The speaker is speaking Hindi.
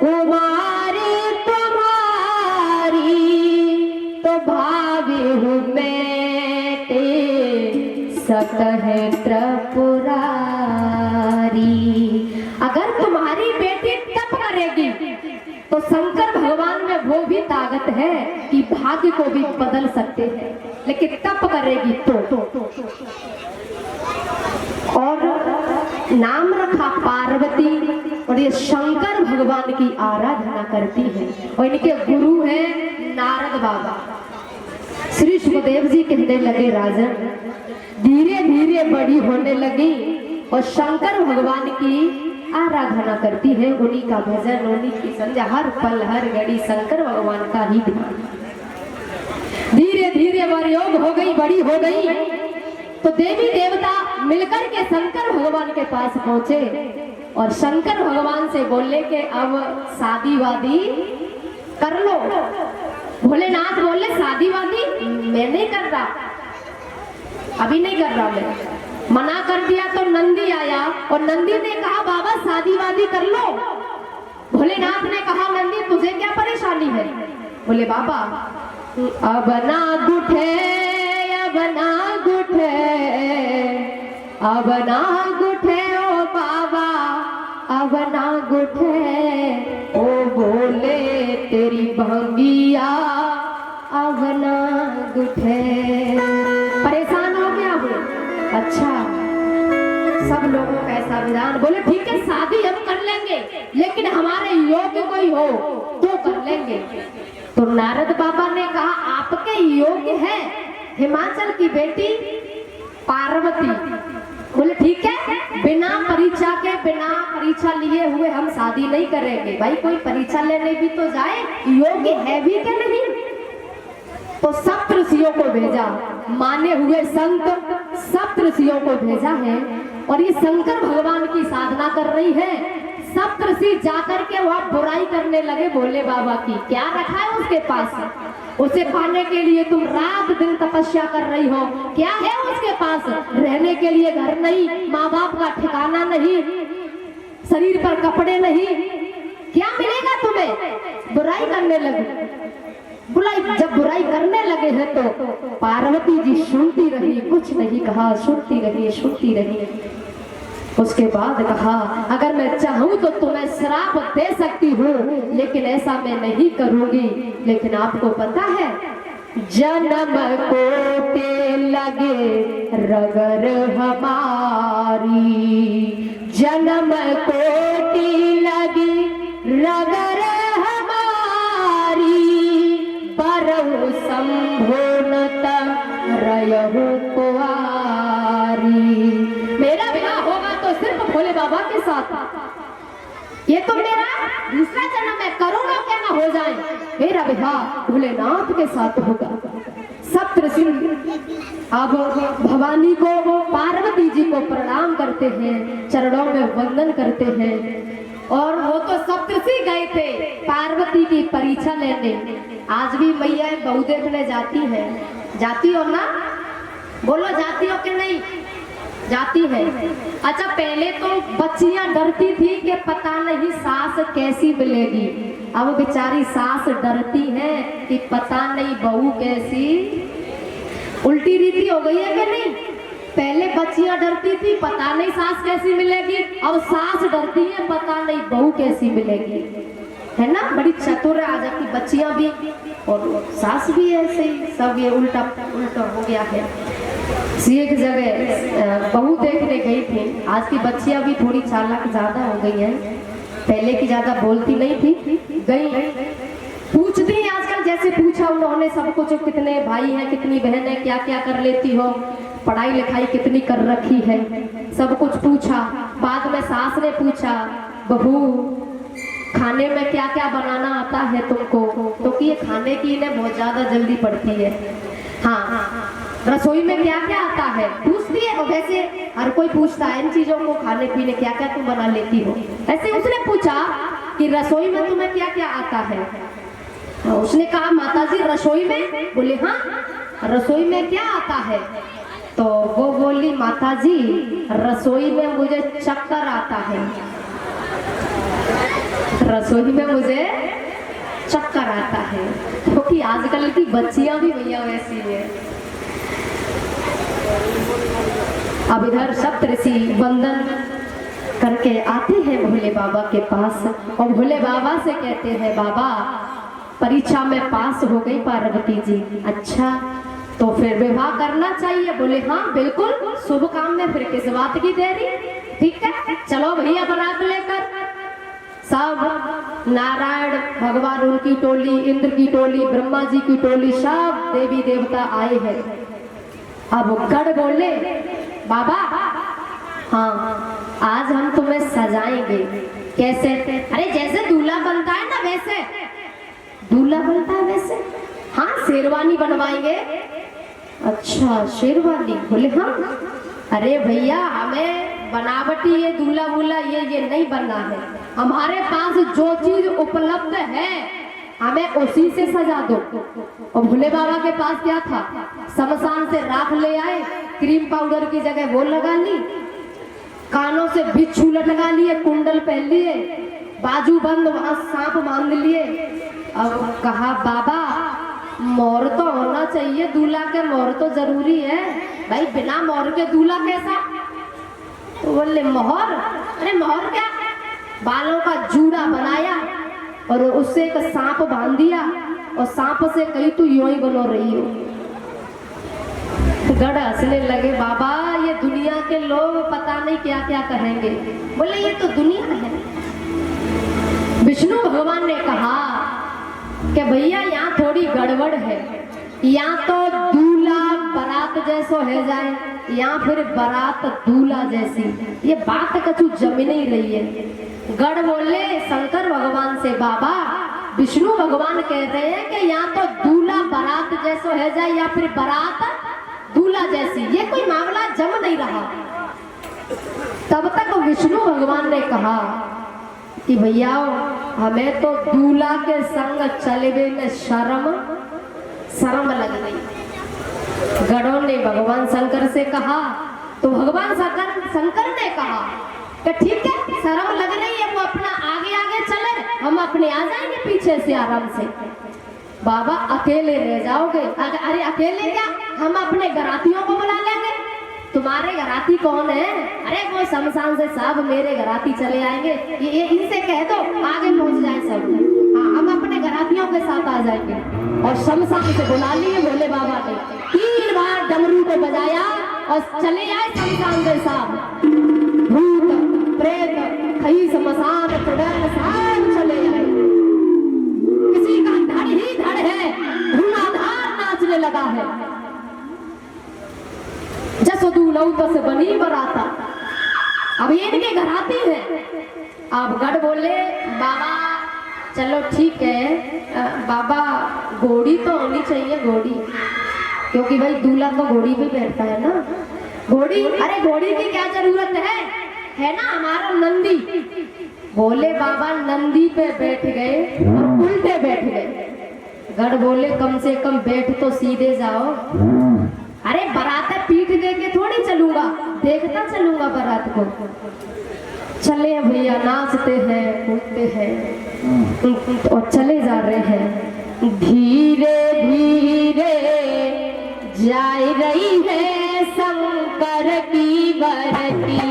कुमारी तुम्हारी तो भावी हूँ बेटे सकह त्रिपुरारी। अगर तुम्हारी बेटी तप करेगी तो शंकर भगवान में वो भी ताकत है कि भाग्य को भी बदल सकते हैं, लेकिन तप करेगी तो। और नाम रखा पार्वती, और ये शंकर भगवान की आराधना करती है। और इनके गुरु हैं नारद बाबा। श्री सुखदेव जी कहने लगे, राजन धीरे धीरे बड़ी होने लगी और शंकर भगवान की आराधना करती है, उन्हीं का भजन, उन्हीं की संध्या, हर पल हर घड़ी शंकर भगवान का ही ध्यान। धीरे धीरे वरयोग हो गई, बड़ी हो गई, तो देवी देवता मिलकर के शंकर भगवान के पास पहुंचे और शंकर भगवान से बोले कि अब शादी वादी कर लो। भोलेनाथ बोले शादी वादी मैं नहीं कर रहा, अभी नहीं कर रहा मैं। मना कर दिया तो नंदी आया और नंदी ने कहा बाबा शादी वादी कर लो। भोलेनाथ ने कहा नंदी तुझे क्या परेशानी है? बोले बाबा अब ना गुठे, अब ना गुठे, अब ना गुठे ओ बाबा, अब ना गुठे ओ बोले तेरी भंगिया, अब ना गुठे। परेशान हो गया बोले अच्छा, सब लोगों का ऐसा विधान। बोले ठीक है शादी हम कर लेंगे, लेकिन हमारे योग्य कोई हो तो कर लेंगे। तो नारद बाबा ने कहा आपके योग्य है हिमाचल की बेटी पार्वती। बोले ठीक है, बिना परीक्षा के, बिना परीक्षा लिए हुए हम शादी नहीं करेंगे। भाई कोई परीक्षा लेने भी तो जाए, योग्य है भी क्या नहीं। तो सप्त ऋषियों को भेजा, माने हुए संत सप्त ऋषियों को भेजा है, और ये शंकर भगवान की साधना कर रही है। सप्त ऋषि जाकर के वहाँ बुराई करने लगे भोले बाबा की। क्या रखा है उसके पास? उसे पाने के लिए तुम रात दिन तपस्या कर रही हो। क्या है उसके पास? रहने के लिए घर नहीं, माँ बाप का ठिकाना नहीं, शरीर पर कपड़े नहीं, क्या मिलेगा तुम्हें? बुराई करने लगे। जब बुराई करने लगे हैं तो पार्वती जी सुनती रही, कुछ नहीं कहा, सुनती रही, सुनती रही। उसके बाद कहा अगर मैं चाहूं तो तुम्हें श्राप दे सकती हूँ, लेकिन ऐसा मैं नहीं करूंगी। लेकिन आपको पता है जन्म कोटे लगे रगर हमारी, जन्म कोटि लगी रगर परहु संभोनत रयहु कुआरी। मेरा विवाह होगा तो सिर्फ भोले बाबा के साथ। ये तो मेरा दूसरा जन्म है, करोड़ों क्या ना हो जाए, मेरा विवाह भोलेनाथ के साथ होगा। सप्तऋषि अब भवानी को, पार्वती जी को प्रणाम करते हैं, चरणों में वंदन करते हैं। और वो तो सप्तऋषि गए थे पार्वती की परीक्षा लेने। आज भी मैया बहू देखने जाती है, जाती हो ना? बोलो जाती हो कि नहीं? जाती है। अच्छा पहले तो बच्चियां डरती थी कि पता नहीं सास कैसी मिलेगी। अब बेचारी सास डरती है कि पता नहीं बहू कैसी। उल्टी रीति हो गई है कि नहीं? पहले बच्चियां डरती थी पता नहीं सास कैसी मिलेगी, अब सास डरती है पता नहीं बहू कैसी मिलेगी। है ना? बड़ी चतुर है आज की बच्चियां भी और सास भी ऐसे ही, सब ये उल्टा उल्टा हो गया है। एक जगह बहू देखने गई थी, आज की बच्चियां भी थोड़ी चालाक ज्यादा हो गई हैं, पहले की ज्यादा बोलती नहीं थी। गई पूछती है आजकल, जैसे पूछा उन्होंने सब कुछ, कितने भाई हैं, कितनी बहन है, क्या क्या कर लेती हो, पढ़ाई लिखाई कितनी कर रखी है, सब कुछ पूछा। बाद में सास ने पूछा बहू खाने में क्या क्या बनाना आता है तुमको? तो कि ये खाने की इन्हें बहुत ज्यादा जल्दी पड़ती है। हाँ, रसोई में क्या क्या आता है पूछती है। और वैसे हर कोई पूछता है इन चीजों को, खाने पीने क्या क्या तुम बना लेती हो। ऐसे उसने पूछा कि रसोई में तुम्हें क्या क्या आता है? उसने कहा माताजी रसोई में? बोले हाँ, रसोई में क्या आता है? तो वो बोली माताजी रसोई में मुझे चक्कर आता है। रसोई में मुझे चक्कर आता है, क्योंकि आजकल की बच्चियां भी भैया वैसी है। अब इधर सप्तऋषि वंदन करके आते हैं भोले बाबा के पास और भोले बाबा से कहते हैं, बाबा परीक्षा में पास हो गई पार्वती जी, अच्छा तो फिर विवाह करना चाहिए। बोले हाँ बिल्कुल, शुभ काम में फिर किस बात की देरी, ठीक है चलो भैया बारात लेकर। सब नारायण भगवान उनकी टोली, इंद्र की टोली, ब्रह्मा जी की टोली, सब देवी देवता आए हैं। अब गढ़ बोले, बाबा हाँ आज हम तुम्हें सजाएंगे। कैसे? अरे जैसे दूल्हा बनता है ना वैसे। दूल्हा बनता है वैसे? हाँ शेरवानी बनवाएंगे। अच्छा शेरवानी? बोले हाँ। अरे भैया हमें बनावटी ये दूल्हा वूल्हा ये नहीं बनना है, हमारे पास जो चीज उपलब्ध है हमें उसी से सजा दो। और भोले बाबा के पास क्या था? शमशान से राख ले आए, क्रीम पाउडर की जगह वो लगा ली, कानों से बिच्छू लटका लिए, कुंडल पहन लिए, बाजू बंद वहां सांप बांध लिए। अब कहा बाबा मोर तो होना चाहिए, दूल्हा के मोर तो जरूरी है भाई, बिना मोर के दूल्हा कैसा? तो बोले मोहर? अरे मोहर क्या? बालों का जूड़ा बनाया और उससे एक सांप बांध दिया और सांप से कही तू यूं ही बनो रही हो। गढ़ हंसने लगे, बाबा ये दुनिया के लोग पता नहीं क्या क्या कहेंगे। बोले ये तो दुनिया है। विष्णु भगवान ने कहा कि भैया यहाँ थोड़ी गड़बड़ है, यहाँ तो दूल्हा बारात जैसो है जाए, यहाँ फिर बारात दूल्हा जैसी, ये बात कछु जम नहीं रही है। गढ़ बोले शंकर भगवान से, बाबा विष्णु भगवान कह रहे हैं कि यहाँ तो दूल्हा बारात जैसो है जाए या फिर बारात दूल्हा जैसी, ये कोई मामला जम नहीं रहा। तब तक विष्णु भगवान ने कहा कि भैया हमें तो दूल्हा के संग चलने में शर्म लग गई। गढ़ों ने भगवान शंकर से कहा, तो भगवान शंकर ने कहा कि ठीक है शर्म लग रही है, वो अपना आगे आगे चले, हम अपने आ जाएंगे पीछे से आराम से। बाबा अकेले रह जाओगे? अरे अकेले क्या, हम अपने घरातियों को बुला लेंगे। तुम्हारे घराती कौन है? अरे वो शमशान से साहब मेरे घराती चले आएंगे, ये इनसे कह दो आगे पहुंच जाए सब। हाँ हम अपने घरातियों के साथ आ जाएंगे। और शमशान से बुला लिए भोले बाबा ने, 3 बार डमरू को बजाया और चले आए शमशान से साहब। भूत प्रेत खई शमशान चुड़ैल सब चले आए। किसी का धड़ ही धड़ है, धुआंधार नाचने लगा है। जसो दूल्हू तस बनी बराता। अब ये इनके घराती है। अब गढ़ बोले, बाबा चलो ठीक है, बाबा घोड़ी तो होनी चाहिए, घोड़ी, क्योंकि भाई दूल्हा तो घोड़ी पे बैठता है ना। घोड़ी? अरे घोड़ी की क्या जरूरत है ना हमारा नंदी। बोले बाबा नंदी पे बैठ गए और उल्टे बैठ गए। गढ़ बोले कम से कम बैठ तो सीधे जाओ। अरे बारात पीठ दे के थोड़ी चलूंगा, देखता चलूंगा बारात को। चले भैया नाचते हैं कूदते हैं और चले जा रहे हैं। धीरे धीरे जा रही है शंकर की बरती,